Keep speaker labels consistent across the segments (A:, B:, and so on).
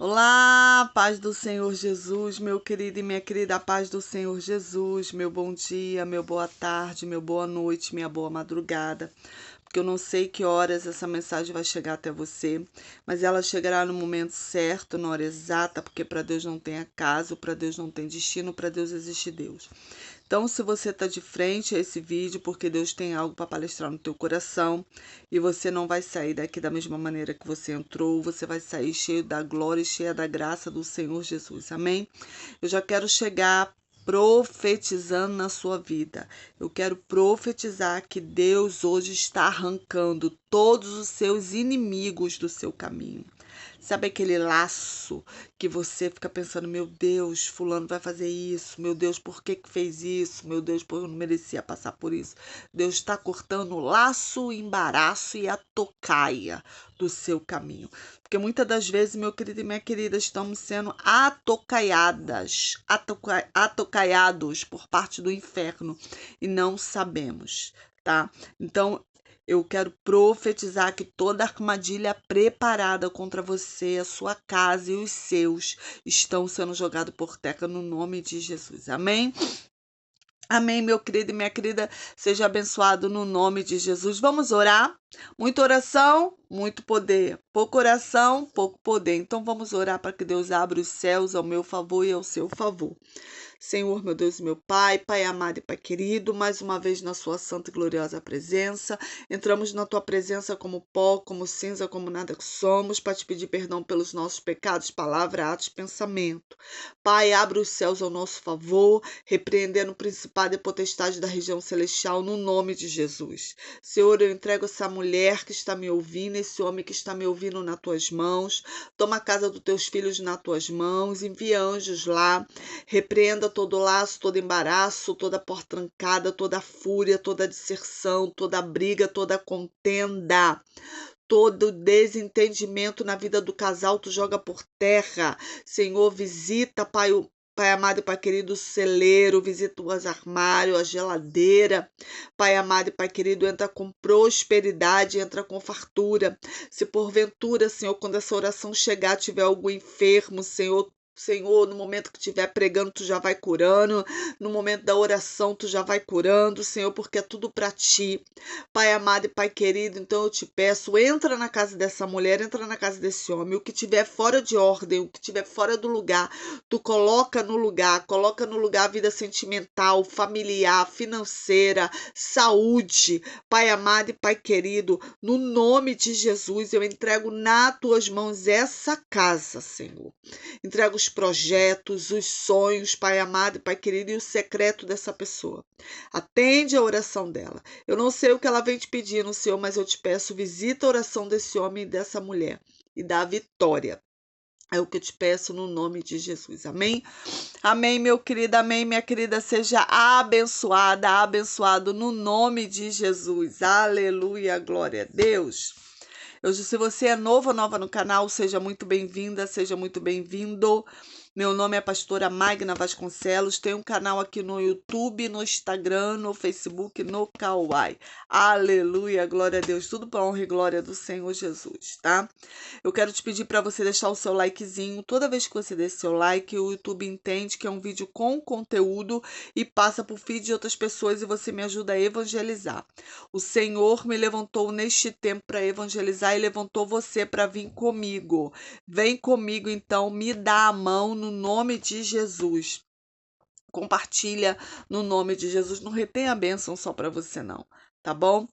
A: Olá, paz do Senhor Jesus, meu querido e minha querida, paz do Senhor Jesus, meu bom dia, meu boa tarde, meu boa noite, minha boa madrugada, porque eu não sei que horas essa mensagem vai chegar até você, mas ela chegará no momento certo, na hora exata, porque para Deus não tem acaso, para Deus não tem destino, para Deus existe Deus. Então, se você está de frente a esse vídeo, porque Deus tem algo para palestrar no teu coração, e você não vai sair daqui da mesma maneira que você entrou, você vai sair cheio da glória e cheia da graça do Senhor Jesus. Amém? Eu já quero chegar profetizando na sua vida. Eu quero profetizar que Deus hoje está arrancando todos os seus inimigos do seu caminho. Sabe aquele laço que você fica pensando, meu Deus, fulano vai fazer isso, meu Deus, por que que fez isso? Meu Deus, eu não merecia passar por isso. Deus está cortando o laço, o embaraço e a tocaia do seu caminho. Porque muitas das vezes, meu querido e minha querida, estamos sendo atocaiados por parte do inferno e não sabemos, tá? Então, eu quero profetizar que toda armadilha preparada contra você, a sua casa e os seus estão sendo jogados por terra no nome de Jesus. Amém? Amém, meu querido e minha querida, seja abençoado no nome de Jesus. Vamos orar? Muita oração, muito poder. Pouca oração, pouco poder. Então vamos orar para que Deus abra os céus ao meu favor e ao seu favor. Senhor, meu Deus e meu Pai, Pai amado e Pai querido, mais uma vez na sua santa e gloriosa presença, entramos na tua presença como pó, como cinza, como nada que somos, para te pedir perdão pelos nossos pecados, palavra, atos, pensamento. Pai, abre os céus ao nosso favor, repreendendo o principado e potestade da região celestial, no nome de Jesus. Senhor, eu entrego essa mulher que está me ouvindo, esse homem que está me ouvindo nas tuas mãos, toma a casa dos teus filhos nas tuas mãos, envia anjos lá, repreenda todo laço, todo embaraço, toda porta trancada, toda fúria, toda disserção, toda briga, toda contenda, todo desentendimento na vida do casal, tu joga por terra. Senhor, visita, Pai, Pai amado e Pai querido, o celeiro, visita os armários, a geladeira. Pai amado e Pai querido, entra com prosperidade, entra com fartura. Se porventura, Senhor, quando essa oração chegar, tiver algum enfermo, Senhor, no momento que estiver pregando, tu já vai curando. No momento da oração, tu já vai curando, Senhor, porque é tudo para ti. Pai amado e Pai querido, então eu te peço, entra na casa dessa mulher, entra na casa desse homem. O que tiver fora de ordem, o que tiver fora do lugar, tu coloca no lugar a vida sentimental, familiar, financeira, saúde. Pai amado e Pai querido, no nome de Jesus, eu entrego nas tuas mãos essa casa, Senhor. Entrego os projetos, os sonhos, Pai amado e Pai querido, e o secreto dessa pessoa. Atende a oração dela. Eu não sei o que ela vem te pedindo, Senhor, mas eu te peço, visita a oração desse homem e dessa mulher e dá vitória. É o que eu te peço no nome de Jesus. Amém? Amém, meu querido. Amém, minha querida. Seja abençoada, abençoado no nome de Jesus. Aleluia, glória a Deus. Se você é novo ou nova no canal, seja muito bem-vinda, seja muito bem-vindo. Meu nome é a pastora Magna Vasconcelos, tenho um canal aqui no YouTube, no Instagram, no Facebook, no Kawai. Aleluia, glória a Deus, tudo para honra e glória do Senhor Jesus, tá? Eu quero te pedir para você deixar o seu likezinho. Toda vez que você der seu like, o YouTube entende que é um vídeo com conteúdo e passa para o feed de outras pessoas e você me ajuda a evangelizar. O Senhor me levantou neste tempo para evangelizar e levantou você para vir comigo. Vem comigo, então, me dá a mão no nome de Jesus. Compartilha no nome de Jesus. Não retém a bênção só para você, não. Tá bom?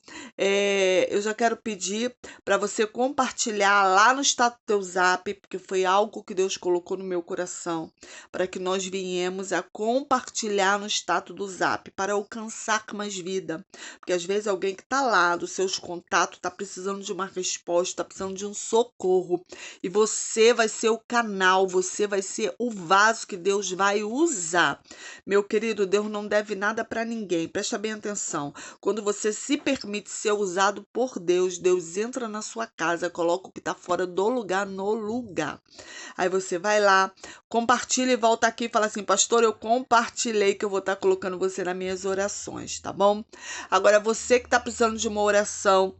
A: Eu já quero pedir para você compartilhar lá no status do teu zap, porque foi algo que Deus colocou no meu coração, para que nós viemos a compartilhar no status do zap, para alcançar mais vida. Porque às vezes alguém que está lá, dos seus contatos, está precisando de uma resposta, está precisando de um socorro. E você vai ser o canal, você vai ser o vaso que Deus vai usar. Meu querido, Deus não deve nada para ninguém. Presta bem atenção. Quando você se permite ser usado por Deus, Deus entra na sua casa, coloca o que está fora do lugar no lugar. Aí você vai lá, compartilha e volta aqui e fala assim, pastor, eu compartilhei que eu vou estar colocando você nas minhas orações, tá bom? Agora, você que está precisando de uma oração,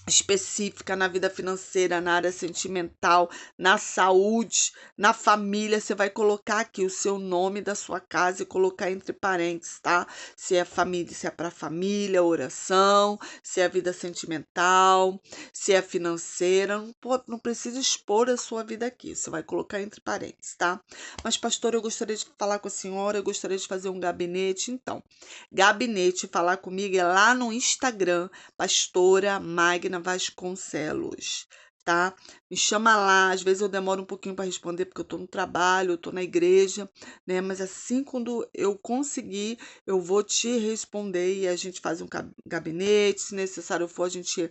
A: específica na vida financeira, na área sentimental, na saúde, na família, você vai colocar aqui o seu nome da sua casa e colocar entre parênteses, tá? Se é família, se é para família, oração, se é vida sentimental, se é financeira, não precisa expor a sua vida aqui, você vai colocar entre parênteses, tá? Mas, pastor, eu gostaria de falar com a senhora, eu gostaria de fazer um gabinete, então. Gabinete, falar comigo é lá no Instagram, pastora Magna Vasconcelos, tá? Me chama lá, às vezes eu demoro um pouquinho para responder porque eu tô no trabalho, eu tô na igreja, né? Mas assim quando eu conseguir, eu vou te responder e a gente faz um gabinete, se necessário for, a gente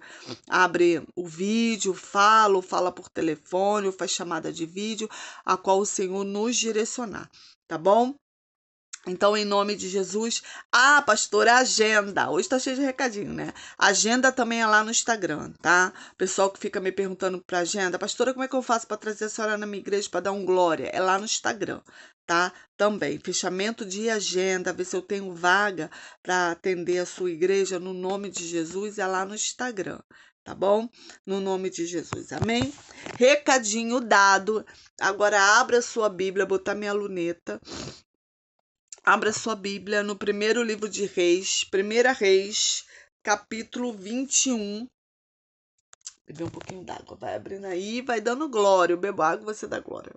A: abre o vídeo, fala por telefone, ou faz chamada de vídeo, a qual o Senhor nos direcionar, tá bom? Então, em nome de Jesus. Ah, pastora, agenda. Hoje tá cheio de recadinho, né? Agenda também é lá no Instagram, tá? Pessoal que fica me perguntando pra agenda, pastora, como é que eu faço para trazer a senhora na minha igreja para dar um glória? É lá no Instagram, tá? Também, fechamento de agenda, ver se eu tenho vaga para atender a sua igreja no nome de Jesus, é lá no Instagram, tá bom? No nome de Jesus, amém? Recadinho dado. Agora abra sua Bíblia, botar minha luneta. Abra sua Bíblia no primeiro livro de Reis, 1 Reis, capítulo 21. Beber um pouquinho d'água, vai abrindo aí, vai dando glória. Eu bebo água, você dá glória.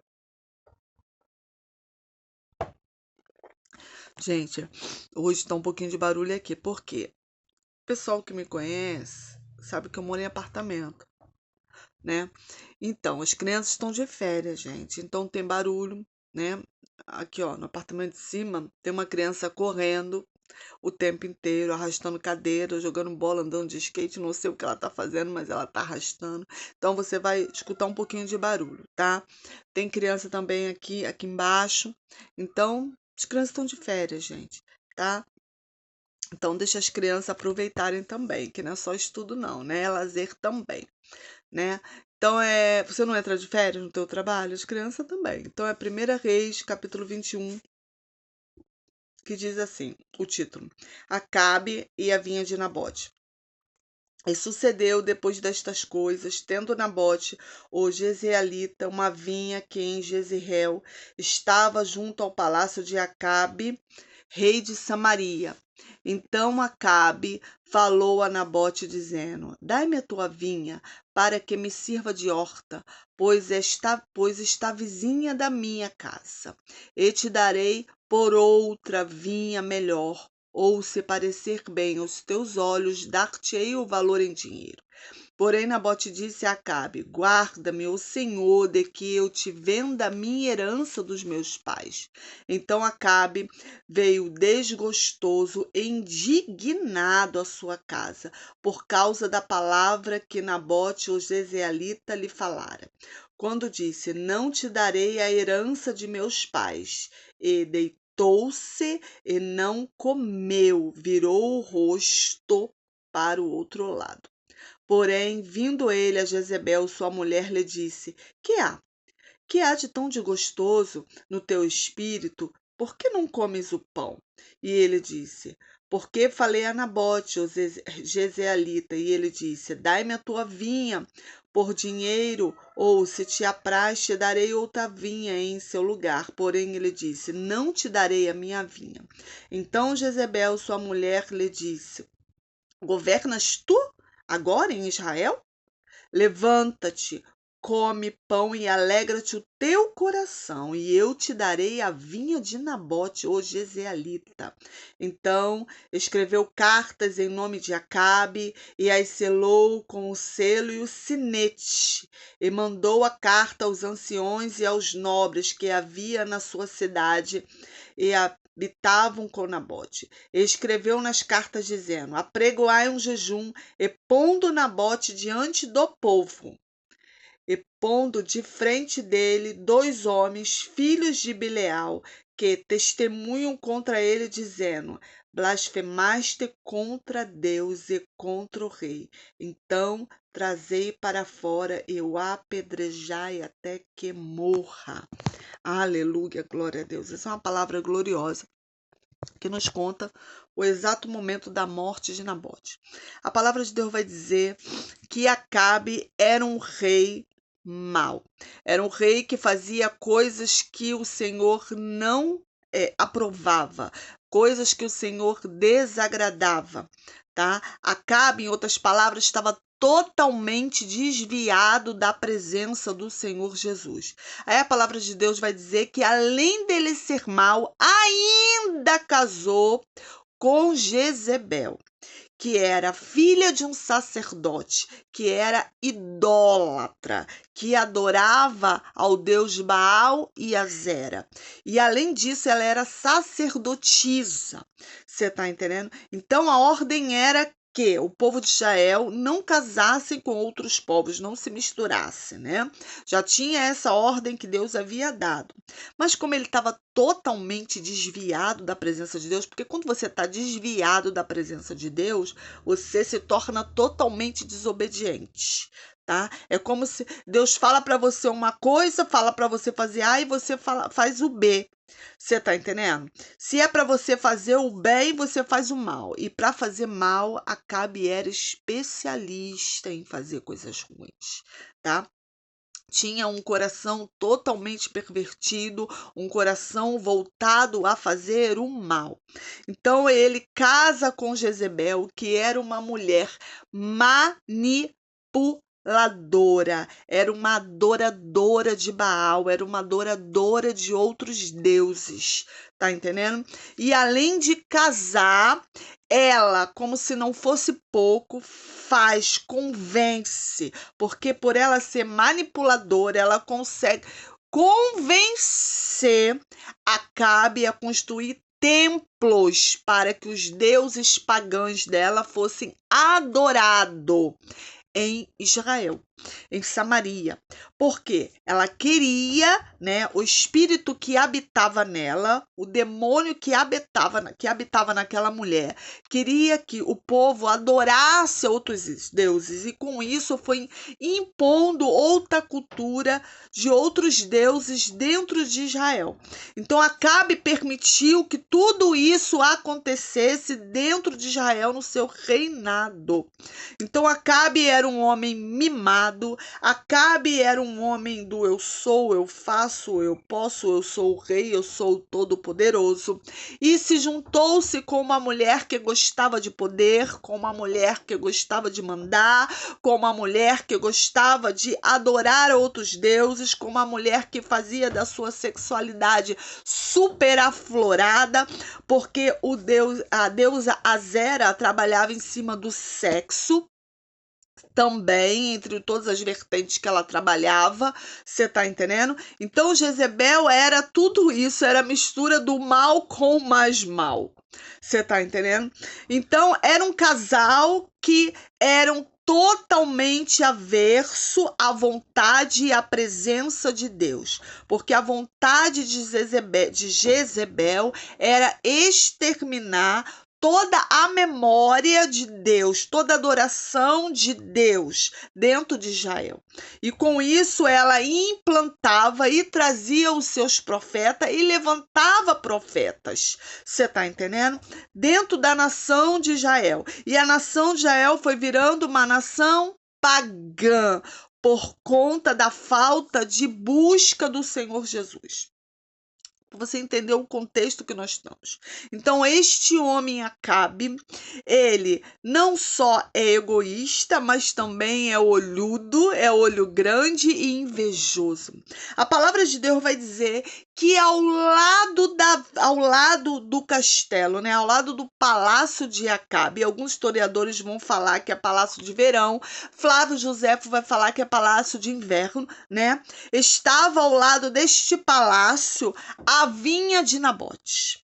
A: Gente, hoje tá um pouquinho de barulho aqui, porque o pessoal que me conhece sabe que eu moro em apartamento, né? Então, as crianças estão de férias, gente, então tem barulho, né? Aqui, ó, no apartamento de cima, tem uma criança correndo o tempo inteiro, arrastando cadeira, jogando bola, andando de skate, não sei o que ela tá fazendo, mas ela tá arrastando. Então você vai escutar um pouquinho de barulho, tá? Tem criança também aqui embaixo. Então, as crianças estão de férias, gente, tá? Então deixa as crianças aproveitarem também, que não é só estudo não, né? É lazer também, né? Então, você não entra de férias no teu trabalho? As crianças também. Então, é 1 Reis, capítulo 21, que diz assim, o título: Acabe e a vinha de Nabote. E sucedeu depois destas coisas, tendo Nabote, o Jezreelita, uma vinha que em Jezreel estava junto ao palácio de Acabe, rei de Samaria. Então Acabe falou a Nabote, dizendo: Dai-me a tua vinha, para que me sirva de horta, pois está vizinha da minha casa. E te darei por outra vinha melhor, ou se parecer bem aos teus olhos, dar-te-ei o valor em dinheiro. Porém, Nabote disse a Acabe: Guarda-me, ó Senhor, de que eu te venda a minha herança dos meus pais. Então Acabe veio desgostoso e indignado à sua casa, por causa da palavra que Nabote, o Jezreelita, lhe falara. Quando disse: Não te darei a herança de meus pais, e deitou-se e não comeu, virou o rosto para o outro lado. Porém, vindo ele a Jezebel, sua mulher, lhe disse: Que há? Que há de tão desgostoso no teu espírito? Por que não comes o pão? E ele disse: Porque falei a Nabote, o Jezreelita, e ele disse: Dai-me a tua vinha por dinheiro, ou se te apraz, te darei outra vinha em seu lugar. Porém, ele disse: Não te darei a minha vinha. Então Jezebel, sua mulher, lhe disse: Governas tu agora em Israel? Levanta-te, come pão e alegra-te o teu coração, e eu te darei a vinha de Nabote, o Jezreelita. Então escreveu cartas em nome de Acabe e as selou com o selo e o sinete, e mandou a carta aos anciões e aos nobres que havia na sua cidade e habitavam com Nabote. E escreveu nas cartas dizendo: Apregoai um jejum e pondo Nabote diante do povo, e pondo de frente dele 2 homens, filhos de Bileal, que testemunham contra ele, dizendo: Blasfemaste contra Deus e contra o rei. Então trazei para fora e o apedrejai até que morra. Aleluia, glória a Deus. Essa é uma palavra gloriosa. que nos conta o exato momento da morte de Nabote. A palavra de Deus vai dizer que Acabe era um rei mau. Era um rei que fazia coisas que o Senhor não aprovava, coisas que o Senhor desagradava, tá? Acabe, em outras palavras, estava totalmente desviado da presença do Senhor Jesus. Aí a palavra de Deus vai dizer que, além dele ser mau, ainda casou com Jezebel, que era filha de um sacerdote, que era idólatra, que adorava ao deus Baal e Azera. E além disso, ela era sacerdotisa. Você está entendendo? Então a ordem era que o povo de Israel não casasse com outros povos, não se misturasse, né? Já tinha essa ordem que Deus havia dado. Mas como ele estava totalmente desviado da presença de Deus, porque quando você está desviado da presença de Deus, você se torna totalmente desobediente, tá? É como se Deus fala para você uma coisa, fala para você fazer A e você faz o B. Você tá entendendo? Se é para você fazer o bem, você faz o mal. E para fazer mal, Acabe era especialista em fazer coisas ruins, tá? Tinha um coração totalmente pervertido, um coração voltado a fazer o mal. Então ele casa com Jezebel, que era uma mulher manipuladora, era uma adoradora de Baal, era uma adoradora de outros deuses, tá entendendo? E além de casar, ela, como se não fosse pouco, convence, porque por ela ser manipuladora, ela consegue convencer Acabe a construir templos para que os deuses pagãos dela fossem adorados em Israel, em Samaria. Porque ela queria, né, o espírito que habitava nela, o demônio que habitava naquela mulher, queria que o povo adorasse outros deuses, e com isso foi impondo outra cultura de outros deuses dentro de Israel. Então Acabe permitiu que tudo isso acontecesse dentro de Israel no seu reinado. Então Acabe era um homem mimado, Acabe era um homem do eu sou, eu faço, eu posso, eu sou o rei, eu sou o todo-poderoso. E se juntou-se com uma mulher que gostava de poder, com uma mulher que gostava de mandar, com uma mulher que gostava de adorar outros deuses, com uma mulher que fazia da sua sexualidade super aflorada, porque a deusa Azera trabalhava em cima do sexo também, entre todas as vertentes que ela trabalhava, você tá entendendo? Então Jezebel era tudo isso, era a mistura do mal com o mais mal, você tá entendendo? Então era um casal que eram totalmente averso à vontade e à presença de Deus, porque a vontade de Jezebel era exterminar toda a memória de Deus, toda a adoração de Deus dentro de Israel. E com isso ela implantava e trazia os seus profetas e levantava profetas. Você está entendendo? Dentro da nação de Israel. E a nação de Israel foi virando uma nação pagã por conta da falta de busca do Senhor Jesus. Você entendeu o contexto que nós estamos. Então, este homem Acabe, ele não só é egoísta, mas também é olhudo, é olho grande e invejoso. A palavra de Deus vai dizer que ao lado do castelo, né, ao lado do palácio de Acabe, alguns historiadores vão falar que é palácio de verão, Flávio Josefo vai falar que é palácio de inverno, né? Estava ao lado deste palácio a vinha de Nabote.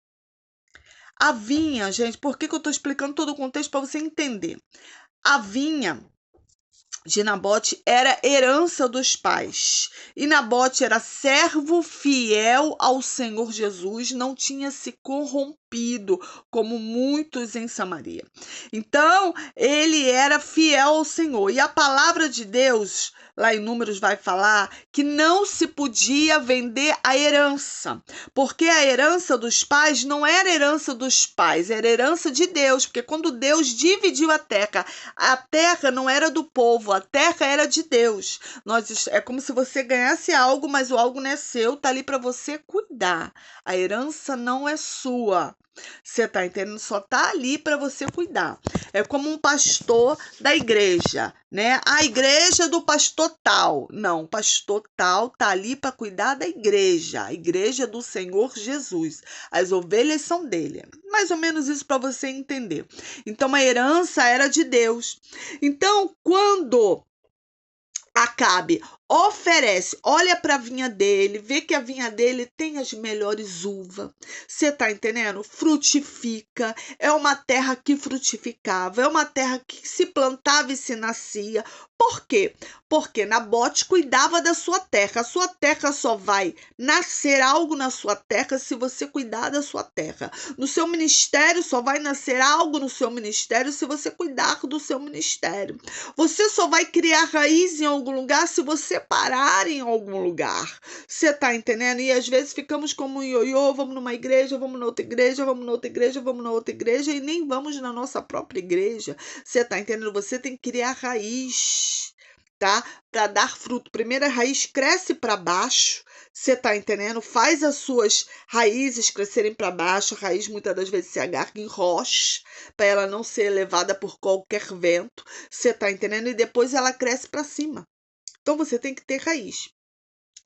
A: A vinha, gente, por que eu estou explicando todo o contexto para você entender? A vinha de Nabote era herança dos pais. E Nabote era servo fiel ao Senhor Jesus, não tinha se corrompido. corrompido, como muitos em Samaria. Então, ele era fiel ao Senhor. E a palavra de Deus, lá em Números, vai falar que não se podia vender a herança, porque a herança dos pais não era herança dos pais, era herança de Deus, porque quando Deus dividiu a terra não era do povo, a terra era de Deus. É como se você ganhasse algo, mas o algo não é seu, tá ali para você cuidar. A herança não é sua. Você tá entendendo? Só tá ali para você cuidar. É como um pastor da igreja, né? A igreja do pastor tal. Não, o pastor tal tá ali para cuidar da igreja, a igreja do Senhor Jesus. As ovelhas são dele. Mais ou menos isso para você entender. Então a herança era de Deus. Então, quando Acabe oferece, olha para a vinha dele, vê que a vinha dele tem as melhores uvas. Você tá entendendo? Frutifica, é uma terra que frutificava, é uma terra que se plantava e se nascia. Por quê? Porque Nabote cuidava da sua terra. A sua terra só vai nascer algo na sua terra se você cuidar da sua terra. No seu ministério só vai nascer algo no seu ministério se você cuidar do seu ministério. Você só vai criar raiz em algum lugar se você parar em algum lugar. Você tá entendendo? E às vezes ficamos como um ioiô, vamos numa igreja, vamos na outra igreja, vamos na outra igreja, vamos na outra igreja e nem vamos na nossa própria igreja. Você tá entendendo? Você tem que criar raiz, tá? Para dar fruto. Primeiro a raiz cresce para baixo. Você tá entendendo? Faz as suas raízes crescerem para baixo. A raiz muitas das vezes se agarra em rocha, para ela não ser levada por qualquer vento. Você tá entendendo? E depois ela cresce para cima. Então você tem que ter raiz.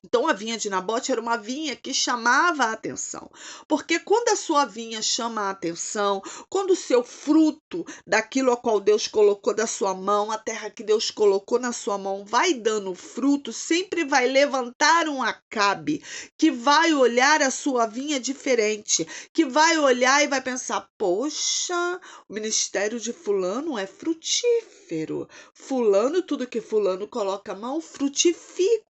A: Então a vinha de Nabote era uma vinha que chamava a atenção, porque quando a sua vinha chama a atenção, quando o seu fruto daquilo a qual Deus colocou da sua mão, a terra que Deus colocou na sua mão vai dando fruto, sempre vai levantar um Acabe que vai olhar a sua vinha diferente, que vai olhar e vai pensar, poxa, o ministério de fulano é frutífero, fulano, tudo que fulano coloca a mão frutifica.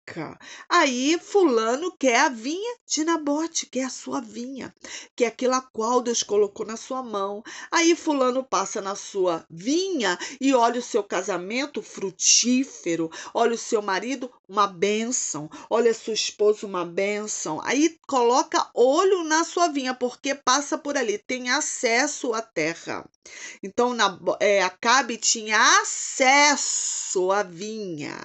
A: Aí fulano quer a vinha de Nabote, quer a sua vinha, que é aquilo a qual Deus colocou na sua mão. Aí fulano passa na sua vinha e olha o seu casamento frutífero, olha o seu marido, uma bênção, olha a sua esposa, uma bênção. Aí coloca olho na sua vinha, porque passa por ali, tem acesso à terra. Então Acabe tinha acesso à vinha.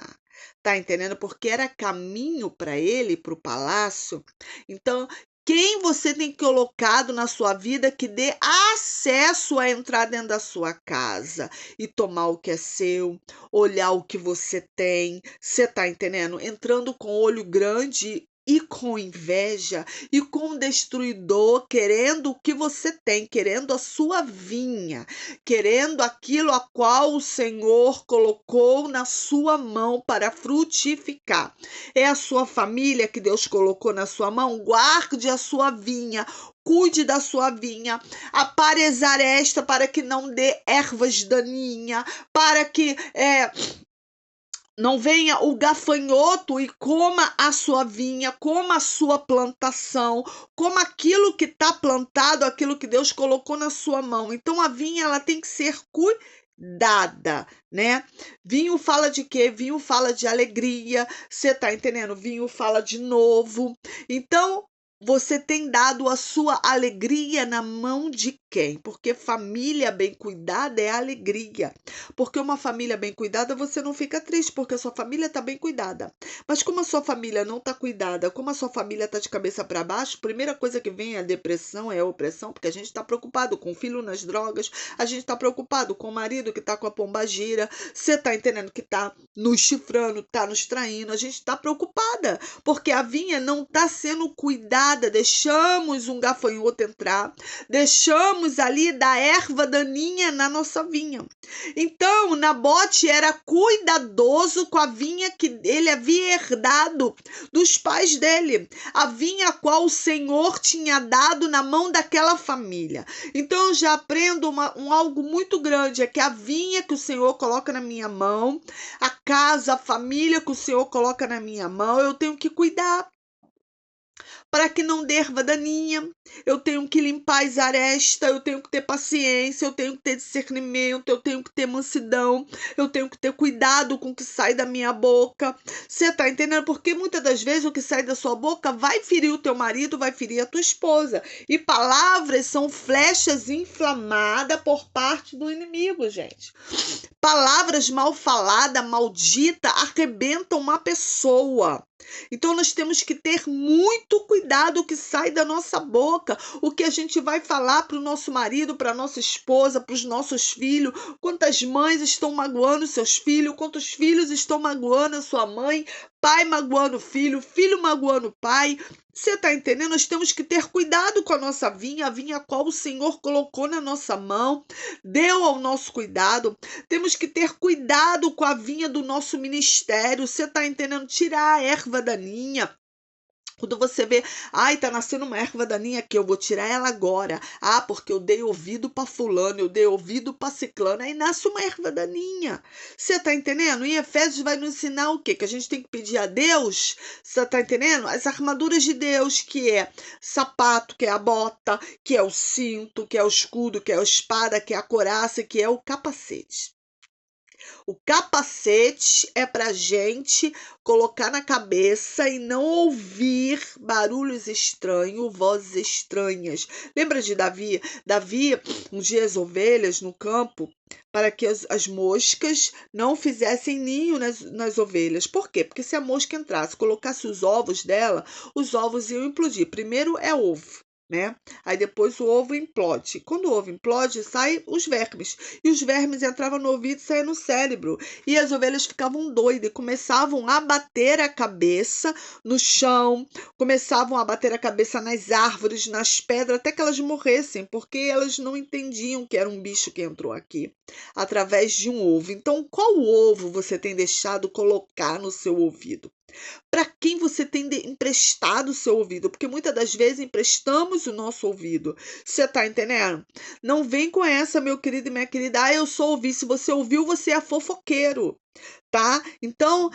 A: Tá entendendo? Porque era caminho para ele, para o palácio. Então, quem você tem colocado na sua vida que dê acesso a entrar dentro da sua casa e tomar o que é seu, olhar o que você tem, você tá entendendo? Entrando com olho grande e com inveja e com destruidor, querendo o que você tem, querendo a sua vinha, querendo aquilo a qual o Senhor colocou na sua mão para frutificar. É a sua família que Deus colocou na sua mão, guarde a sua vinha, cuide da sua vinha, aparezar esta para que não dê ervas daninhas, para que não venha o gafanhoto e coma a sua vinha, coma a sua plantação, coma aquilo que está plantado, aquilo que Deus colocou na sua mão. Então a vinha ela tem que ser cuidada, né? Vinho fala de quê? Vinho fala de alegria, você tá entendendo? Vinho fala de novo. Então você tem dado a sua alegria na mão de quem? Porque família bem cuidada é alegria. Porque uma família bem cuidada, você não fica triste, porque a sua família está bem cuidada. Mas como a sua família não está cuidada, como a sua família está de cabeça para baixo, a primeira coisa que vem é a depressão, é a opressão, porque a gente está preocupado com o filho nas drogas, a gente está preocupado com o marido que está com a pombagira, você está entendendo que está nos chifrando, está nos traindo, a gente está preocupada, porque a vinha não está sendo cuidada. Deixamos um gafanhoto entrar, deixamos ali da erva daninha na nossa vinha. Então, Nabote era cuidadoso com a vinha que ele havia herdado dos pais dele, a vinha a qual o Senhor tinha dado na mão daquela família. Então, eu já aprendo algo muito grande, é que a vinha que o Senhor coloca na minha mão, a casa, a família que o Senhor coloca na minha mão, eu tenho que cuidar. para que não dê erva daninha. Eu tenho que limpar as arestas, eu tenho que ter paciência, eu tenho que ter discernimento, eu tenho que ter mansidão, eu tenho que ter cuidado com o que sai da minha boca. Você tá entendendo? Porque muitas das vezes o que sai da sua boca vai ferir o teu marido, vai ferir a tua esposa. E palavras são flechas inflamadas por parte do inimigo, gente. Palavras mal faladas, maldita, arrebentam uma pessoa. Então nós temos que ter muito cuidado o que sai da nossa boca, o que a gente vai falar para o nosso marido, para a nossa esposa, para os nossos filhos. Quantas mães estão magoando seus filhos, quantos filhos estão magoando a sua mãe, pai magoando o filho magoando o pai. Você está entendendo? Nós temos que ter cuidado com a nossa vinha, a vinha a qual o Senhor colocou na nossa mão, deu ao nosso cuidado. Temos que ter cuidado com a vinha do nosso ministério. Você está entendendo? Tirar a erva daninha. Quando você vê, ai, tá nascendo uma erva daninha aqui, eu vou tirar ela agora. Ah, porque eu dei ouvido para fulano, eu dei ouvido para ciclano. Aí nasce uma erva daninha. Você tá entendendo? Em Efésios vai nos ensinar o quê? Que a gente tem que pedir a Deus, você tá entendendo? As armaduras de Deus, que é sapato, que é a bota, que é o cinto, que é o escudo, que é a espada, que é a couraça, que é o capacete. O capacete é para gente colocar na cabeça e não ouvir barulhos estranhos, vozes estranhas. Lembra de Davi? Davi ungia as ovelhas no campo para que as moscas não fizessem ninho nas ovelhas. Por quê? Porque se a mosca entrasse, colocasse os ovos dela, os ovos iam implodir. Primeiro é ovo, né? Aí depois o ovo implode. Quando o ovo implode, saem os vermes. E os vermes entravam no ouvido e saíam no cérebro. E as ovelhas ficavam doidas e começavam a bater a cabeça no chão, começavam a bater a cabeça nas árvores, nas pedras, até que elas morressem, porque elas não entendiam que era um bicho que entrou aqui através de um ovo. Então, qual ovo você tem deixado colocar no seu ouvido? Para quem você tem emprestado o seu ouvido? Porque muitas das vezes emprestamos o nosso ouvido. Você tá entendendo? Não vem com essa, meu querido e minha querida. Ah, eu sou ouvir. Se você ouviu, você é fofoqueiro, tá? Então,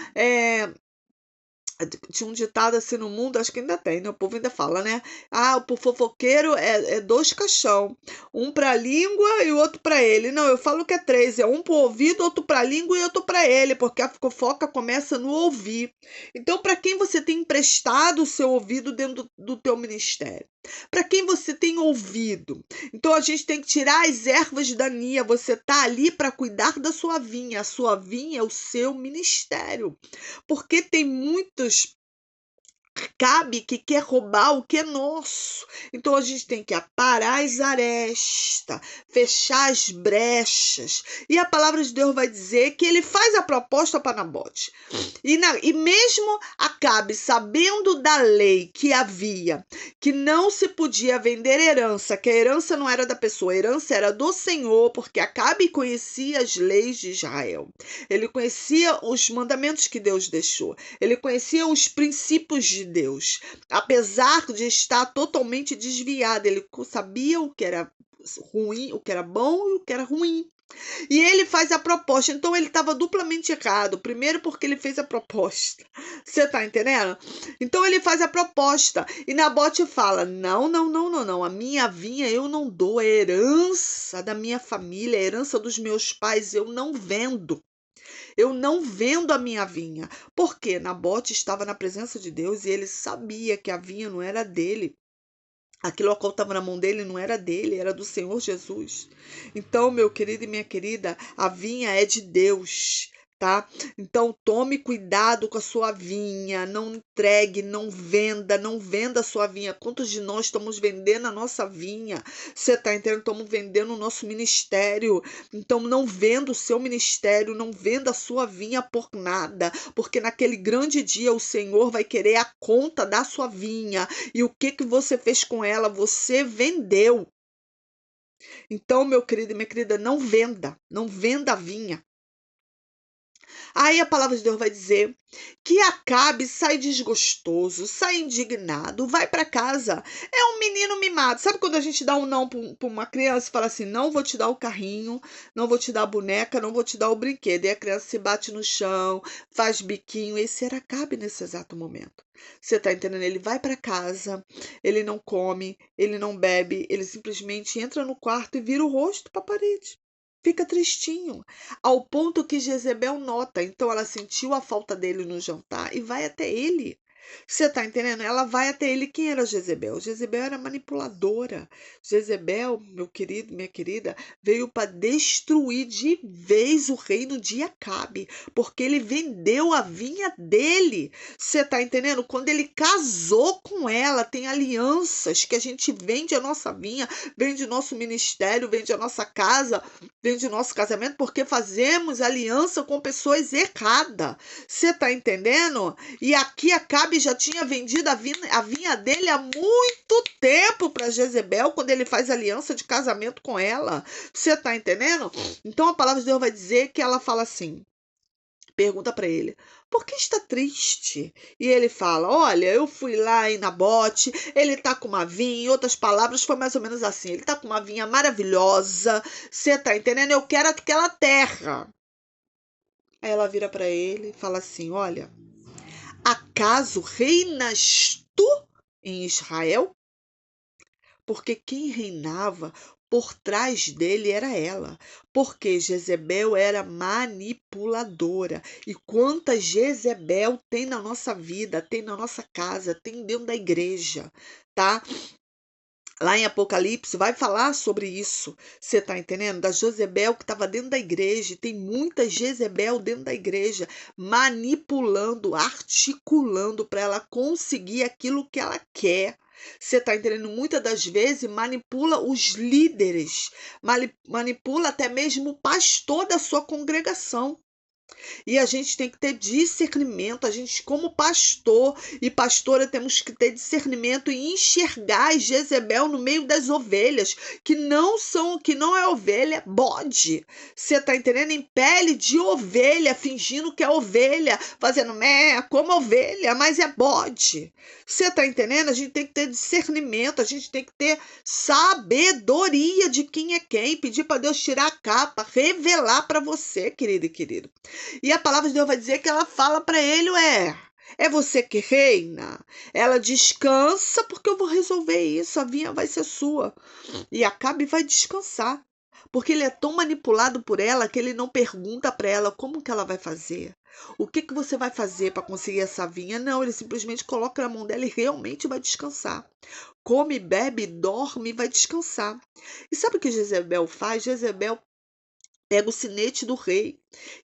A: tinha um ditado assim no mundo, acho que ainda tem, né? O povo ainda fala, né? Ah, o fofoqueiro é 2 caixão, um para a língua e o outro para ele. Não, eu falo que é 3, é um para o ouvido, outro para a língua e outro para ele, porque a fofoca começa no ouvir. Então, para quem você tem emprestado o seu ouvido dentro do teu ministério? Para quem você tem ouvido? Então, a gente tem que tirar as ervas daninhas. Você tá ali para cuidar da sua vinha. A sua vinha é o seu ministério. Porque tem muitos cabe que quer roubar o que é nosso. Então a gente tem que aparar as arestas, fechar as brechas. E a palavra de Deus vai dizer que ele faz a proposta para Nabote. E mesmo Acabe, sabendo da lei que havia, que não se podia vender herança, que a herança não era da pessoa, a herança era do Senhor, porque Acabe conhecia as leis de Israel. Ele conhecia os mandamentos que Deus deixou. Ele conhecia os princípios de Deus. Apesar de estar totalmente desviado, ele sabia o que era ruim, o que era bom e o que era ruim. E ele faz a proposta. Então ele estava duplamente errado. Primeiro porque ele fez a proposta. Você tá entendendo? Então ele faz a proposta. E Nabote fala: não, não, não, não, não. A minha vinha eu não dou. A herança da minha família, a herança dos meus pais, eu não vendo. Eu não vendo a minha vinha. Porque Nabote estava na presença de Deus e ele sabia que a vinha não era dele. Aquilo a qual estava na mão dele não era dele, era do Senhor Jesus. Então, meu querido e minha querida, a vinha é de Deus, tá? Então, tome cuidado com a sua vinha, não entregue, não venda a sua vinha. Quantos de nós estamos vendendo a nossa vinha? Você tá entendendo? Estamos vendendo o nosso ministério. Então, não venda o seu ministério, não venda a sua vinha por nada, porque naquele grande dia o Senhor vai querer a conta da sua vinha. E o que você fez com ela? Você vendeu. Então, meu querido e minha querida, não venda a vinha. Aí a palavra de Deus vai dizer que Acabe sai desgostoso, sai indignado, vai para casa. É um menino mimado. Sabe quando a gente dá um não para uma criança e fala assim: não vou te dar o carrinho, não vou te dar a boneca, não vou te dar o brinquedo. E a criança se bate no chão, faz biquinho. Esse era Acabe nesse exato momento. Você tá entendendo? Ele vai para casa, ele não come, ele não bebe, ele simplesmente entra no quarto e vira o rosto para a parede. Fica tristinho, ao ponto que Jezebel nota. Então ela sentiu a falta dele no jantar e vai até ele. Você tá entendendo? Ela vai até ele. Quem era Jezebel? Jezebel era manipuladora. Jezebel, meu querido, minha querida, veio para destruir de vez o reino de Acabe, porque ele vendeu a vinha dele. Você tá entendendo? Quando ele casou com ela, tem alianças que a gente vende a nossa vinha, vende nosso ministério, vende a nossa casa, vende nosso casamento, porque fazemos aliança com pessoas erradas. Você tá entendendo? E aqui Acabe já tinha vendido a vinha dele há muito tempo para Jezebel, quando ele faz aliança de casamento com ela. Você tá entendendo? Então a palavra de Deus vai dizer que ela fala assim, pergunta para ele: por que está triste? E ele fala: olha, eu fui lá em Nabote, ele tá com uma vinha. Em outras palavras, foi mais ou menos assim: ele tá com uma vinha maravilhosa, você tá entendendo? Eu quero aquela terra. Aí ela vira para ele e fala assim: olha, acaso reinas tu em Israel? Porque quem reinava por trás dele era ela, porque Jezebel era manipuladora. E quanta Jezebel tem na nossa vida, tem na nossa casa, tem dentro da igreja, tá? Lá em Apocalipse vai falar sobre isso. Você tá entendendo? Da Jezebel que estava dentro da igreja. Tem muita Jezebel dentro da igreja manipulando, articulando para ela conseguir aquilo que ela quer. Você tá entendendo? Muitas das vezes manipula os líderes, manipula até mesmo o pastor da sua congregação. E a gente tem que ter discernimento, a gente como pastor e pastora temos que ter discernimento e enxergar a Jezebel no meio das ovelhas, que não é ovelha, é bode. Você tá entendendo? Em pele de ovelha, fingindo que é ovelha, fazendo mé, como ovelha, mas é bode. Você tá entendendo? A gente tem que ter discernimento, a gente tem que ter sabedoria de quem é quem, pedir para Deus tirar a capa, revelar para você, querido e querido. E a palavra de Deus vai dizer que ela fala para ele, é você que reina. Ela descansa porque eu vou resolver isso, a vinha vai ser sua. E Acabe vai descansar, porque ele é tão manipulado por ela que ele não pergunta para ela como que ela vai fazer. O que você vai fazer para conseguir essa vinha? Não, ele simplesmente coloca na mão dela e realmente vai descansar. Come, bebe, dorme e vai descansar. E sabe o que Jezebel faz? Jezebel pega o sinete do rei,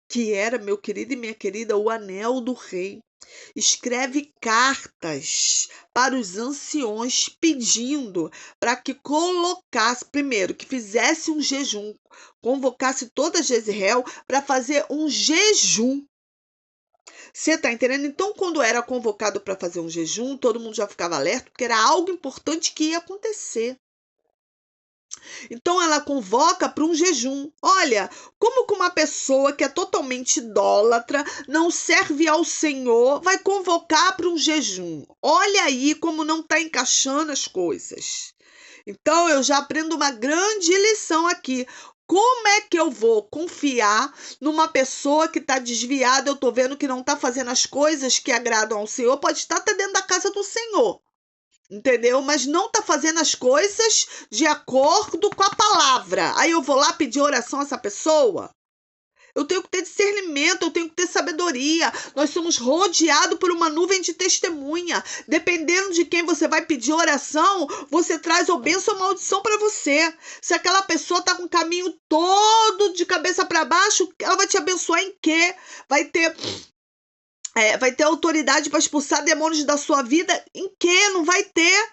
A: que era, meu querido e minha querida, o anel do rei. Escreve cartas para os anciões pedindo para que colocasse, primeiro, que fizesse um jejum, convocasse toda Jezreel para fazer um jejum. Você está entendendo? Então, quando era convocado para fazer um jejum, todo mundo já ficava alerta, porque era algo importante que ia acontecer. Então ela convoca para um jejum. Olha, como que uma pessoa que é totalmente idólatra, não serve ao Senhor, vai convocar para um jejum? Olha aí como não está encaixando as coisas. Então eu já aprendo uma grande lição aqui. Como é que eu vou confiar numa pessoa que está desviada? Eu estou vendo que não está fazendo as coisas que agradam ao Senhor. Pode estar até dentro da casa do Senhor. Entendeu? Mas não tá fazendo as coisas de acordo com a palavra. Aí eu vou lá pedir oração a essa pessoa? Eu tenho que ter discernimento, eu tenho que ter sabedoria. Nós somos rodeados por uma nuvem de testemunha. Dependendo de quem você vai pedir oração, você traz ou bênção ou maldição para você. Se aquela pessoa está com o caminho todo de cabeça para baixo, ela vai te abençoar em quê? Vai ter autoridade para expulsar demônios da sua vida? Em quê? Não vai ter.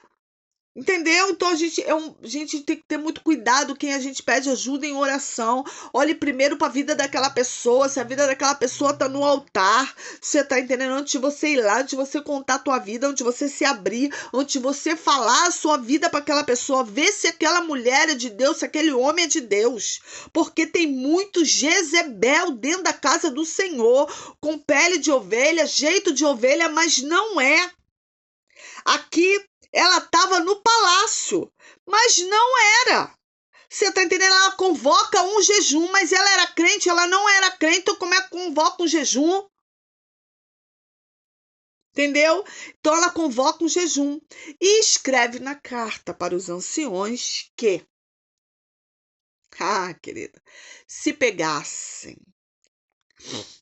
A: Entendeu? Então a gente tem que ter muito cuidado quem a gente pede ajuda em oração. Olhe primeiro para a vida daquela pessoa, se a vida daquela pessoa tá no altar. Você tá entendendo? Antes de você ir lá, antes de você contar a tua vida, antes de você se abrir, antes de você falar a sua vida para aquela pessoa, ver se aquela mulher é de Deus, se aquele homem é de Deus. Porque tem muito Jezebel dentro da casa do Senhor, com pele de ovelha, jeito de ovelha, mas não é. Aqui ela estava no palácio, mas não era. Você tá entendendo? Ela convoca um jejum, mas ela era crente, ela não era crente, então como é que convoca um jejum? Entendeu? Então ela convoca um jejum e escreve na carta para os anciões que, querida, se pegassem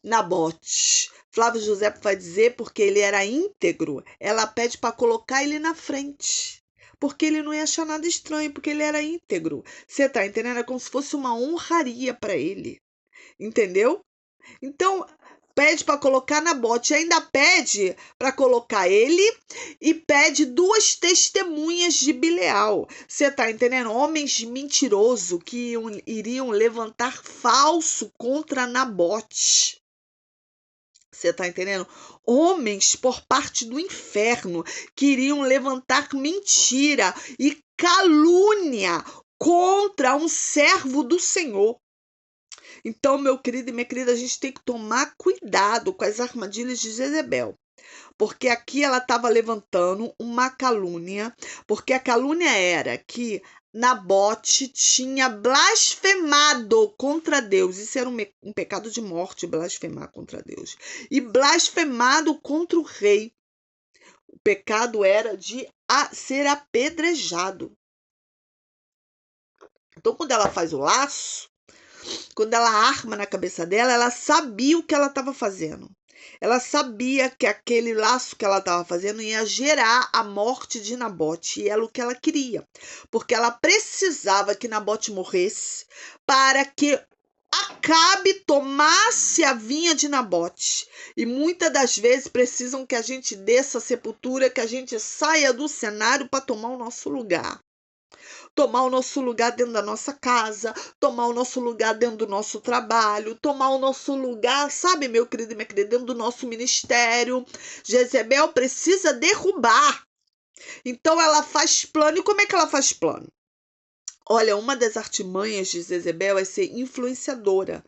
A: Nabote, Flávio José vai dizer porque ele era íntegro, ela pede para colocar ele na frente. Porque ele não ia achar nada estranho, porque ele era íntegro. Você tá entendendo? É como se fosse uma honraria para ele. Entendeu? Então, pede para colocar Nabote, ainda pede para colocar ele e pede 2 testemunhas de Bileal. Você tá entendendo? Homens mentirosos que iriam levantar falso contra Nabote. Você tá entendendo? Homens por parte do inferno que iriam levantar mentira e calúnia contra um servo do Senhor. Então, meu querido e minha querida, a gente tem que tomar cuidado com as armadilhas de Jezebel. Porque aqui ela estava levantando uma calúnia, porque a calúnia era que Nabote tinha blasfemado contra Deus. Isso era um pecado de morte, blasfemar contra Deus. E blasfemado contra o rei. O pecado era de ser apedrejado. Então, quando ela faz o laço, quando ela arma na cabeça dela, ela sabia o que ela estava fazendo. Ela sabia que aquele laço que ela estava fazendo ia gerar a morte de Nabote, e era o que ela queria, porque ela precisava que Nabote morresse para que Acabe tomasse a vinha de Nabote. E muitas das vezes precisam que a gente desça a sepultura, que a gente saia do cenário para tomar o nosso lugar. Tomar o nosso lugar dentro da nossa casa, tomar o nosso lugar dentro do nosso trabalho, tomar o nosso lugar, sabe, meu querido e minha querida, dentro do nosso ministério. Jezebel precisa derrubar. Então ela faz plano. E como é que ela faz plano? Olha, uma das artimanhas de Jezebel é ser influenciadora.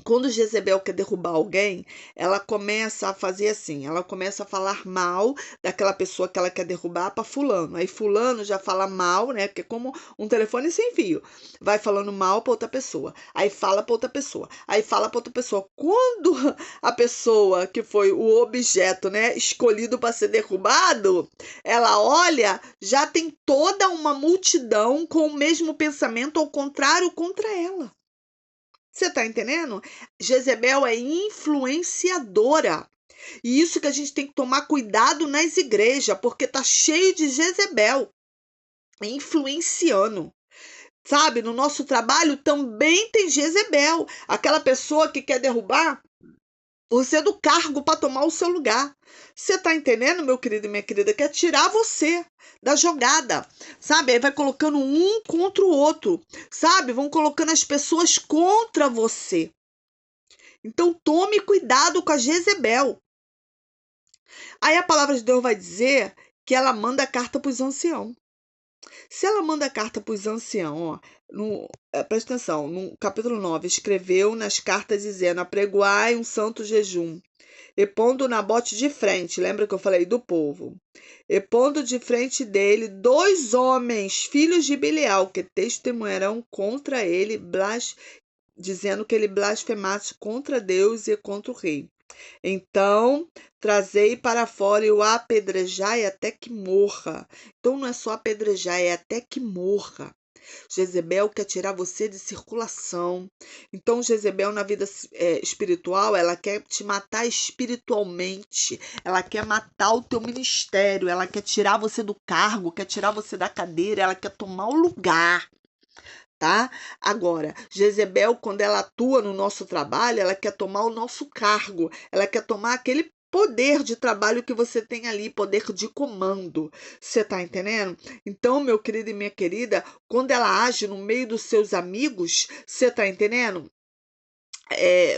A: Quando Jezebel quer derrubar alguém, ela começa a fazer assim, ela começa a falar mal daquela pessoa que ela quer derrubar para fulano. Aí fulano já fala mal, né? Porque é como um telefone sem fio. Vai falando mal para outra pessoa. Aí fala para outra pessoa. Aí fala para outra pessoa. Quando a pessoa que foi o objeto, né, escolhido para ser derrubado, ela olha, já tem toda uma multidão com o mesmo pensamento ao contrário contra ela. Você tá entendendo? Jezebel é influenciadora. E isso que a gente tem que tomar cuidado nas igrejas, porque tá cheio de Jezebel influenciando. Sabe, no nosso trabalho também tem Jezebel, aquela pessoa que quer derrubar você do cargo para tomar o seu lugar. Você tá entendendo, meu querido e minha querida? Quer tirar você da jogada, sabe? Aí vai colocando um contra o outro, sabe? Vão colocando as pessoas contra você. Então tome cuidado com a Jezebel. Aí a palavra de Deus vai dizer que ela manda carta para os anciãos. Se ela manda carta para os anciãos, presta atenção, no capítulo 9, escreveu nas cartas dizendo: apregoai um santo jejum, e pondo Nabote de frente, lembra que eu falei do povo? E pondo de frente dele 2 homens, filhos de Bilial, que testemunharão contra ele, dizendo que ele blasfemasse contra Deus e contra o rei. Então, trazei para fora e o apedrejai até que morra. Então, não é só apedrejar, é até que morra. Jezebel quer tirar você de circulação. Então, Jezebel, na vida espiritual, ela quer te matar espiritualmente. Ela quer matar o teu ministério. Ela quer tirar você do cargo, quer tirar você da cadeira. Ela quer tomar o lugar. Tá? Agora, Jezebel, quando ela atua no nosso trabalho, ela quer tomar o nosso cargo, ela quer tomar aquele poder de trabalho que você tem ali, poder de comando. Você tá entendendo? Então, meu querido e minha querida, quando ela age no meio dos seus amigos, você tá entendendo?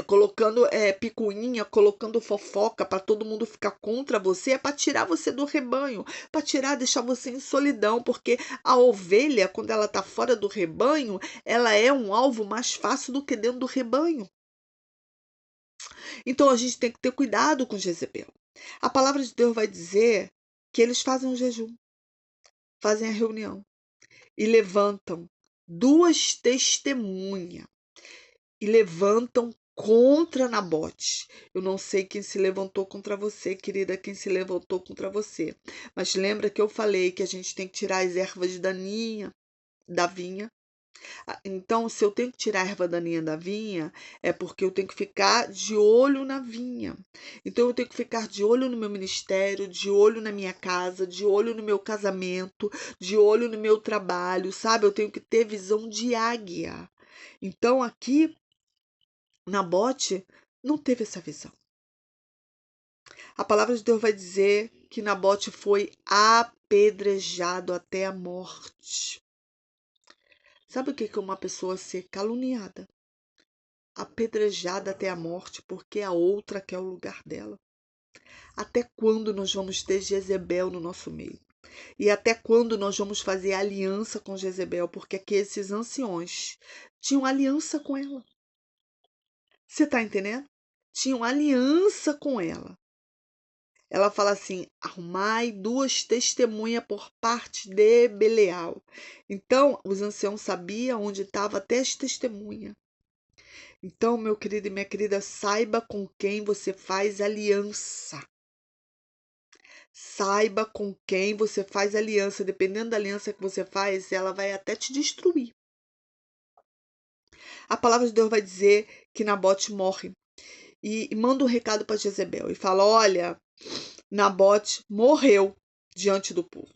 A: Colocando picuinha, colocando fofoca para todo mundo ficar contra você, é para tirar você do rebanho, para tirar, deixar você em solidão, porque a ovelha, quando ela tá fora do rebanho, ela é um alvo mais fácil do que dentro do rebanho. Então a gente tem que ter cuidado com Jezebel. A palavra de Deus vai dizer que eles fazem um jejum, fazem a reunião e levantam duas testemunhas e levantam contra Nabote. Eu não sei quem se levantou contra você, querida, quem se levantou contra você. Mas lembra que eu falei que a gente tem que tirar as ervas daninhas da vinha? Então, se eu tenho que tirar a erva daninha da vinha, é porque eu tenho que ficar de olho na vinha. Então, eu tenho que ficar de olho no meu ministério, de olho na minha casa, de olho no meu casamento, de olho no meu trabalho, sabe? Eu tenho que ter visão de águia. Então, aqui Nabote não teve essa visão. A palavra de Deus vai dizer que Nabote foi apedrejado até a morte. Sabe o que é uma pessoa ser caluniada? Apedrejada até a morte porque a outra quer o lugar dela. Até quando nós vamos ter Jezebel no nosso meio? E até quando nós vamos fazer aliança com Jezebel? Porque aqui esses anciões tinham aliança com ela. Você está entendendo? Tinham aliança com ela. Ela fala assim: arrumai duas testemunhas por parte de Belial. Então, os anciãos sabiam onde estava até as testemunhas. Então, meu querido e minha querida, saiba com quem você faz aliança. Saiba com quem você faz aliança. Dependendo da aliança que você faz, ela vai até te destruir. A palavra de Deus vai dizer que Nabote morre. E manda um recado para Jezebel. E fala: olha, Nabote morreu diante do povo.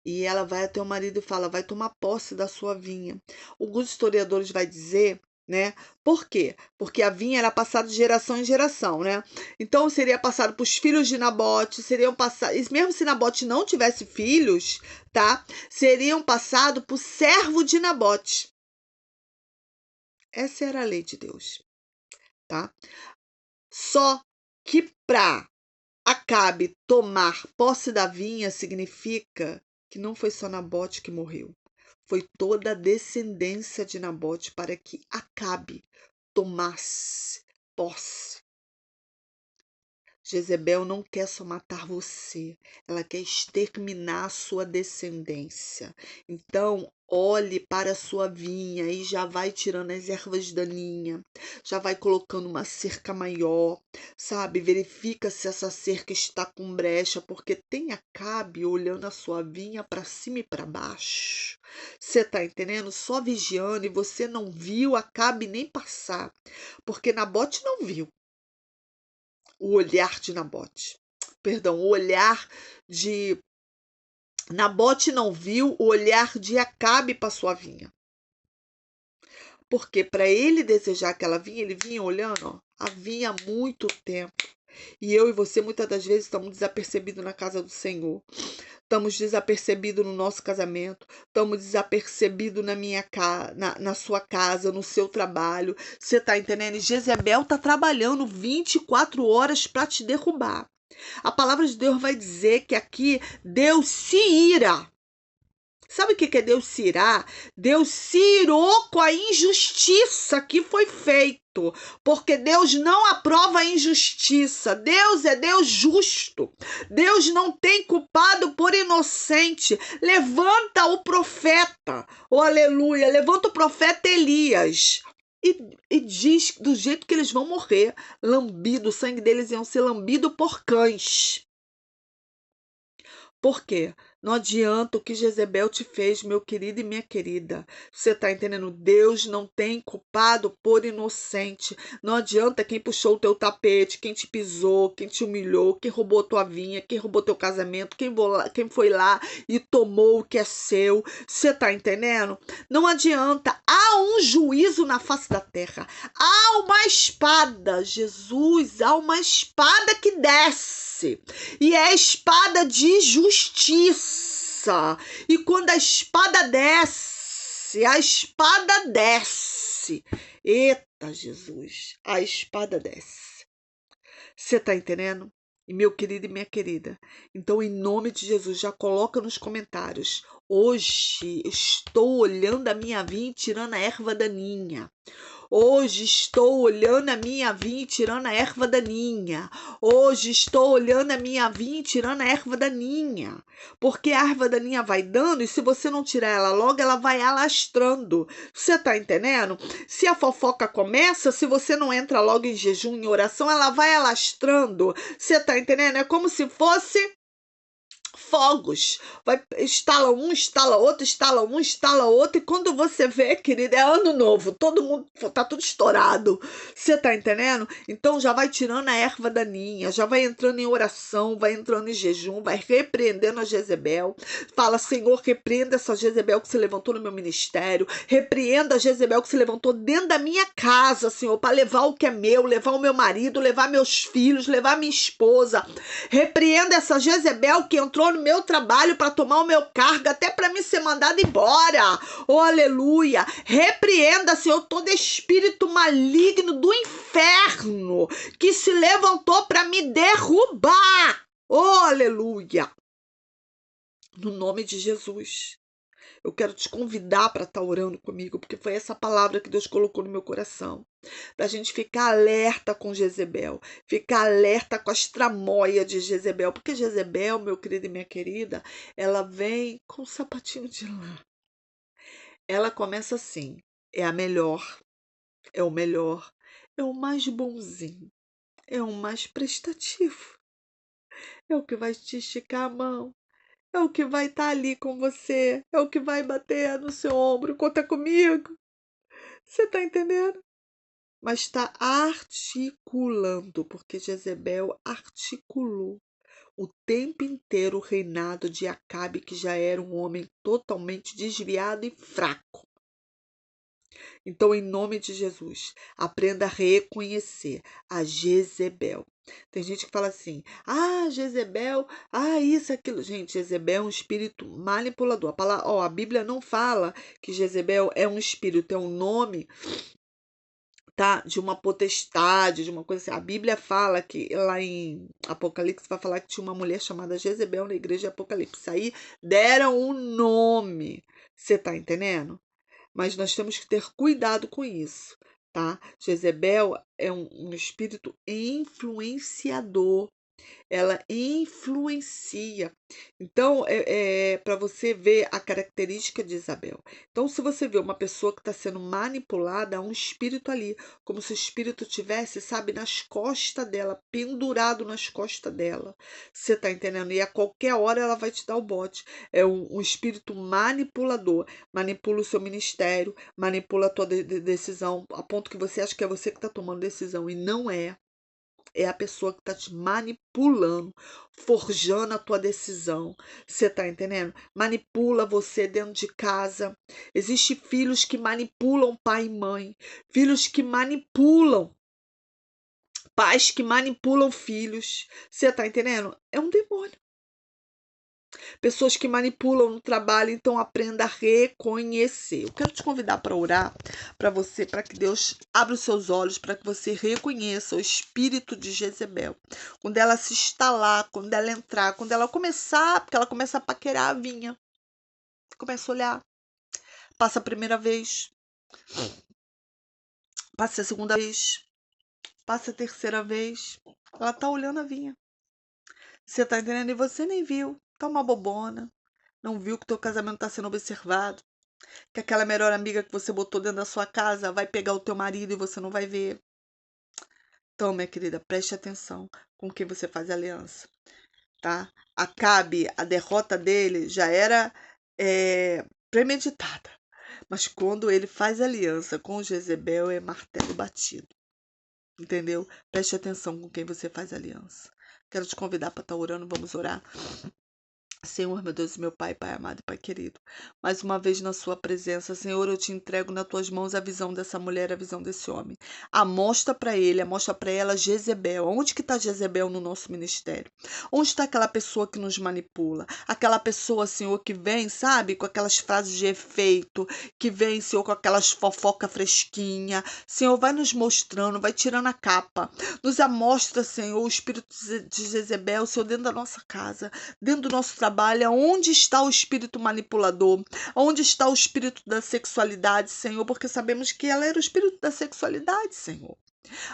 A: E ela vai até o marido e fala: vai tomar posse da sua vinha. Alguns historiadores vai dizer, né? Por quê? Porque a vinha era passada de geração em geração, né? Então seria passado para os filhos de Nabote, seriam passados, mesmo se Nabote não tivesse filhos, tá? Seriam passados para o servo de Nabote. Essa era a lei de Deus, tá? Só que para Acabe tomar posse da vinha significa que não foi só Nabote que morreu. Foi toda a descendência de Nabote para que Acabe tomasse posse. Jezebel não quer só matar você, ela quer exterminar a sua descendência. Então, olhe para a sua vinha e já vai tirando as ervas daninhas, já vai colocando uma cerca maior, sabe? Verifica se essa cerca está com brecha, porque tem Acabe olhando a sua vinha para cima e para baixo. Você tá entendendo? Só vigiando, e você não viu Acabe nem passar, porque Nabote não viu o olhar de Nabote. Perdão, o olhar de Nabote não viu o olhar de Acabe para sua vinha. Porque para ele desejar aquela vinha, ele vinha olhando, ó, a vinha há muito tempo. E eu e você, muitas das vezes, estamos desapercebidos na casa do Senhor. Estamos desapercebidos no nosso casamento. Estamos desapercebidos na sua casa, no seu trabalho. Você está entendendo? E Jezebel está trabalhando 24 horas para te derrubar. A palavra de Deus vai dizer que aqui Deus se ira. Sabe o que é Deus se irar? Deus se irou com a injustiça que foi feito, porque Deus não aprova a injustiça. Deus é Deus justo. Deus não tem culpado por inocente. Levanta o profeta, oh aleluia, levanta o profeta Elias. E diz do jeito que eles vão morrer, lambido, o sangue deles iam ser lambido por cães. Por quê? Não adianta o que Jezebel te fez, meu querido e minha querida. Você está entendendo? Deus não tem culpado por inocente. Não adianta quem puxou o teu tapete, quem te pisou, quem te humilhou, quem roubou tua vinha, quem roubou teu casamento, quem foi lá e tomou o que é seu. Você está entendendo? Não adianta. Há um juízo na face da terra. Há uma espada, Jesus, há uma espada que desce. E é a espada de justiça. E quando a espada desce, Eita, Jesus, a espada desce. Você tá entendendo? E meu querido e minha querida, então em nome de Jesus, já coloca nos comentários. Hoje estou olhando a minha vinha e tirando a erva daninha. Hoje estou olhando a minha vinha e tirando a erva daninha. Hoje estou olhando a minha vinha e tirando a erva daninha. Porque a erva daninha vai dando e se você não tirar ela logo, ela vai alastrando. Você tá entendendo? Se a fofoca começa, se você não entra logo em jejum, em oração, ela vai alastrando. Você tá entendendo? É como se fosse fogos, vai, instala um, instala outro, instala um, instala outro, e quando você vê, querida, é ano novo, todo mundo tá tudo estourado, você tá entendendo? Então já vai tirando a erva daninha, já vai entrando em oração, vai entrando em jejum, vai repreendendo a Jezebel, fala, Senhor, repreenda essa Jezebel que se levantou no meu ministério, repreenda a Jezebel que se levantou dentro da minha casa, Senhor, para levar o que é meu, levar o meu marido, levar meus filhos, levar minha esposa, repreenda essa Jezebel que entrou no meu trabalho para tomar o meu cargo, até para me ser mandado embora. Oh, aleluia. Repreenda, Senhor, todo espírito maligno do inferno que se levantou para me derrubar. Oh, aleluia. No nome de Jesus. Eu quero te convidar para estar orando comigo, porque foi essa palavra que Deus colocou no meu coração. Da gente ficar alerta com Jezebel, ficar alerta com as tramóias de Jezebel, porque Jezebel, meu querido e minha querida, ela vem com um sapatinho de lã. Ela começa assim, é a melhor, é o melhor, é o mais bonzinho, é o mais prestativo, é o que vai te esticar a mão, é o que vai estar ali com você, é o que vai bater no seu ombro, conta comigo. Você tá entendendo? Mas está articulando, porque Jezebel articulou o tempo inteiro o reinado de Acabe, que já era um homem totalmente desviado e fraco. Então, em nome de Jesus, aprenda a reconhecer a Jezebel. Tem gente que fala assim, Jezebel, isso, aquilo. Gente, Jezebel é um espírito manipulador. A Bíblia não fala que Jezebel é um espírito, é um nome, tá? De uma potestade, de uma coisa assim. A Bíblia fala que lá em Apocalipse vai falar que tinha uma mulher chamada Jezebel na igreja de Apocalipse. Aí deram um nome. Você tá entendendo? Mas nós temos que ter cuidado com isso, tá? Jezebel é um espírito influenciador. Ela influencia. Então, para você ver a característica de Isabel. Então, se você vê uma pessoa que está sendo manipulada, há um espírito ali, como se o espírito tivesse, sabe, nas costas dela, pendurado nas costas dela. Você está entendendo? E a qualquer hora ela vai te dar o bote. É um espírito manipulador. Manipula o seu ministério, manipula a tua decisão, a ponto que você acha que é você que está tomando decisão, e não é. É a pessoa que está te manipulando, forjando a tua decisão. Você tá entendendo? Manipula você dentro de casa. Existem filhos que manipulam pai e mãe. Filhos que manipulam. Pais que manipulam filhos. Você tá entendendo? É um demônio. Pessoas que manipulam no trabalho, então aprenda a reconhecer. Eu quero te convidar para orar para você, para que Deus abra os seus olhos, para que você reconheça o espírito de Jezebel. Quando ela se instalar, quando ela entrar, quando ela começar, porque ela começa a paquerar a vinha. Começa a olhar. Passa a primeira vez. Passa a segunda vez. Passa a terceira vez. Ela tá olhando a vinha. Você tá entendendo? E você nem viu. Tá uma bobona. Não viu que teu casamento tá sendo observado. Que aquela melhor amiga que você botou dentro da sua casa vai pegar o teu marido e você não vai ver. Então, minha querida, preste atenção com quem você faz aliança. tá? Acabe, a derrota dele já era premeditada. Mas quando ele faz aliança com Jezebel, é martelo batido. Entendeu? Preste atenção com quem você faz aliança. Quero te convidar para estar orando. Vamos orar. Senhor, meu Deus, meu Pai, Pai amado e Pai querido, mais uma vez na sua presença, Senhor, eu te entrego nas tuas mãos a visão dessa mulher, a visão desse homem. Mostra para ele, mostra para ela Jezebel. Onde que está Jezebel no nosso ministério? Onde está aquela pessoa que nos manipula? Aquela pessoa, Senhor, que vem, sabe, com aquelas frases de efeito, que vem, Senhor, com aquelas fofoca fresquinha. Senhor, vai nos mostrando, vai tirando a capa. Nos amostra, Senhor, o espírito de Jezebel, Senhor, dentro da nossa casa, dentro do nosso trabalho. Onde está o espírito manipulador? Onde está o espírito da sexualidade, Senhor? Porque sabemos que ela era o espírito da sexualidade, Senhor.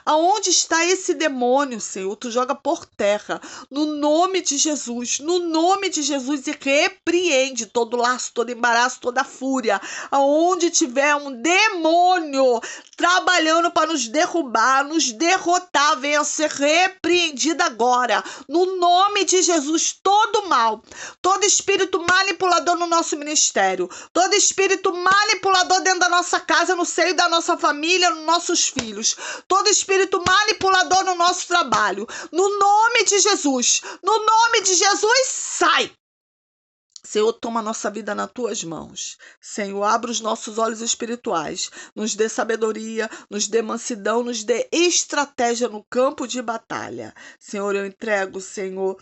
A: Aonde está esse demônio, Senhor? Tu joga por terra, no nome de Jesus, e repreende todo laço, todo embaraço, toda fúria. Aonde tiver um demônio trabalhando para nos derrubar, nos derrotar, venha ser repreendida agora, no nome de Jesus. Todo mal, todo espírito manipulador no nosso ministério, todo espírito manipulador dentro da nossa casa, no seio da nossa família, nos nossos filhos, todo espírito manipulador no nosso trabalho, no nome de Jesus, sai! Senhor, toma a nossa vida nas tuas mãos. Senhor, abre os nossos olhos espirituais, nos dê sabedoria, nos dê mansidão, nos dê estratégia no campo de batalha. Senhor, eu entrego, Senhor,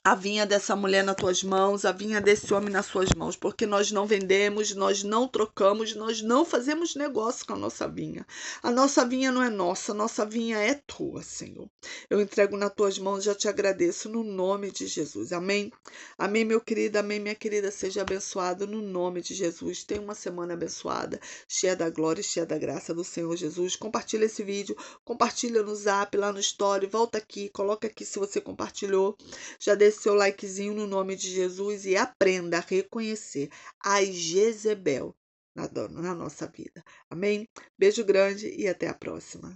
A: a vinha dessa mulher nas tuas mãos, a vinha desse homem nas suas mãos, porque nós não vendemos, nós não trocamos, nós não fazemos negócio com a nossa vinha. A nossa vinha não é nossa, a nossa vinha é tua, Senhor. Eu entrego nas tuas mãos, já te agradeço no nome de Jesus. Amém? Amém, meu querido, amém, minha querida, seja abençoado no nome de Jesus. Tenha uma semana abençoada, cheia da glória e cheia da graça do Senhor Jesus. Compartilha esse vídeo, compartilha no Zap, lá no Story, volta aqui, coloca aqui se você compartilhou. Já deixa seu likezinho no nome de Jesus e aprenda a reconhecer a Jezebel na nossa vida. Amém? Beijo grande e até a próxima.